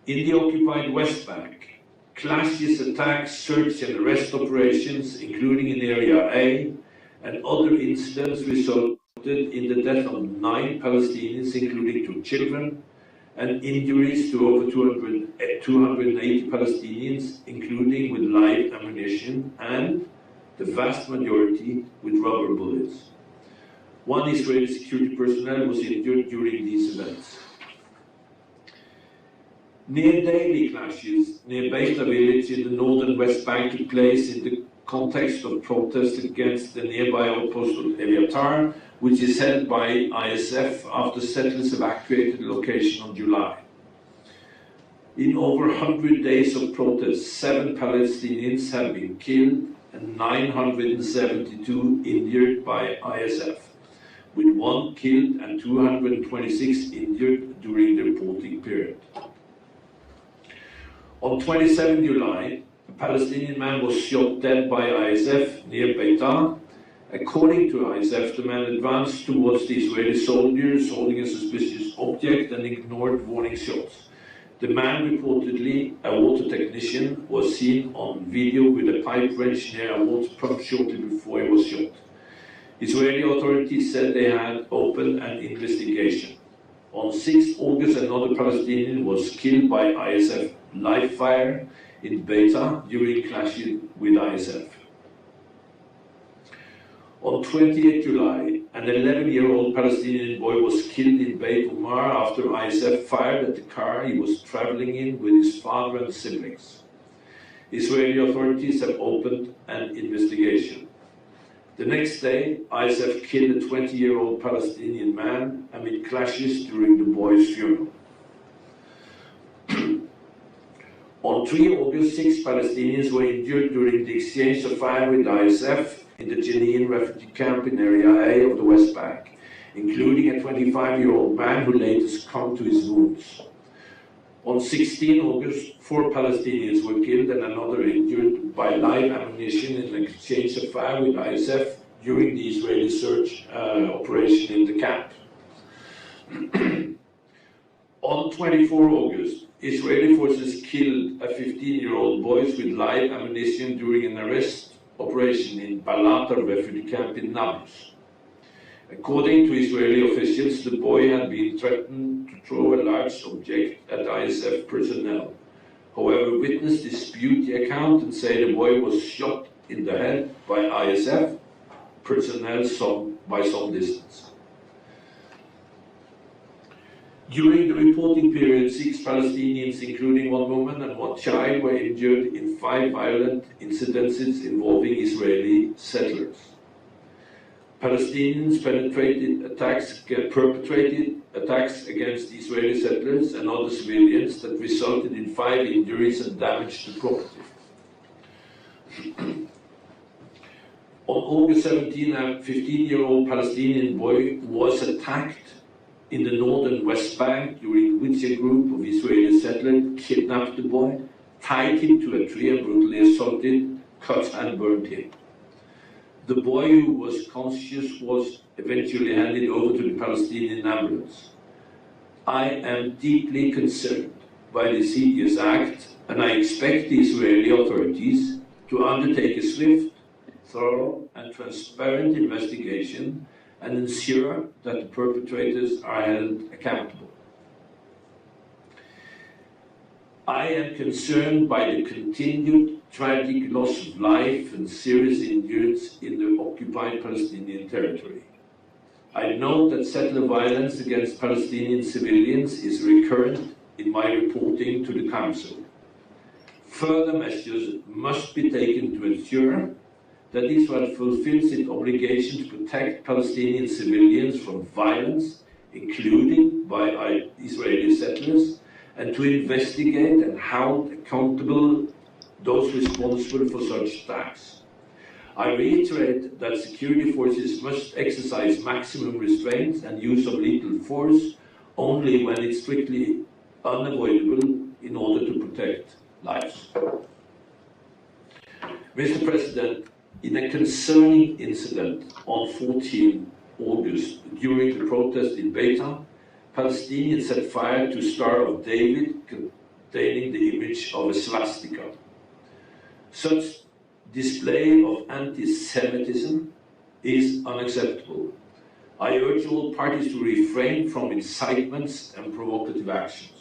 In the occupied West Bank, clashes, attacks, search and arrest operations, including in Area A, and other incidents resulted in the death of 9 Palestinians, including 2 children, and injuries to over 280 Palestinians, including with live ammunition, and the vast majority with rubber bullets. 1 Israeli security personnel was injured during these events. Near-daily clashes near Beta village in the northern West Bank took place in the context of protests against the nearby outpost of Eviatar, which is held by ISF after settlers evacuated the location in July. In over 100 days of protests, 7 Palestinians have been killed and 972 injured by ISF, with 1 killed and 226 injured during the reporting period. On 27 July, a Palestinian man was shot dead by ISF near Beta. According to ISF, the man advanced towards the Israeli soldiers holding a suspicious object and ignored warning shots. The man, reportedly a water technician, was seen on video with a pipe wrench near a water pump shortly before he was shot. Israeli authorities said they had opened an investigation. On 6 August, another Palestinian was killed by ISF live fire in Beta during clashes with ISF. On 28 July, an 11-year-old Palestinian boy was killed in Beit Umar after ISF fired at the car he was traveling in with his father and siblings. Israeli authorities have opened an investigation. The next day, ISF killed a 20-year-old Palestinian man amid clashes during the boy's funeral. On 3 August, 6 Palestinians were injured during the exchange of fire with ISF in the Jenin refugee camp in Area A of the West Bank, including a 25-year-old man who later succumbed to his wounds. On 16 August, 4 Palestinians were killed and another injured by live ammunition in an exchange of fire with ISF during the Israeli search operation in the camp. On 24 August, Israeli forces killed a 15-year-old boy with live ammunition during an arrest operation in Balata refugee camp in Nablus. According to Israeli officials, the boy had been threatened to throw a large object at ISF personnel. However, witnesses dispute the account and say the boy was shot in the head by ISF personnel by some distance. During the reporting period, 6 Palestinians, including 1 woman and 1 child, were injured in 5 violent incidents involving Israeli settlers. Palestinians perpetrated attacks against Israeli settlers and other civilians that resulted in 5 injuries and damage to property. On August 17, a 15-year-old Palestinian boy was attacked in the northern West Bank, during which a group of Israeli settlers kidnapped the boy, tied him to a tree and brutally assaulted, cut and burned him. The boy, who was conscious, was eventually handed over to the Palestinian ambulance. I am deeply concerned by this hideous act, and I expect the Israeli authorities to undertake a swift, thorough and transparent investigation and ensure that the perpetrators are held accountable. I am concerned by the continued tragic loss of life and serious injuries in the occupied Palestinian territory. I know that settler violence against Palestinian civilians is recurrent in my reporting to the Council. Further measures must be taken to ensure that Israel fulfills its obligation to protect Palestinian civilians from violence, including by Israeli settlers, and to investigate and hold accountable those responsible for such attacks. I reiterate that security forces must exercise maximum restraint and use of lethal force only when it's strictly unavoidable in order to protect lives. Mr. President, in a concerning incident on 14 August during the protest in Beta, Palestinians set fire to Star of David containing the image of a swastika. Such display of anti-Semitism is unacceptable. I urge all parties to refrain from incitements and provocative actions.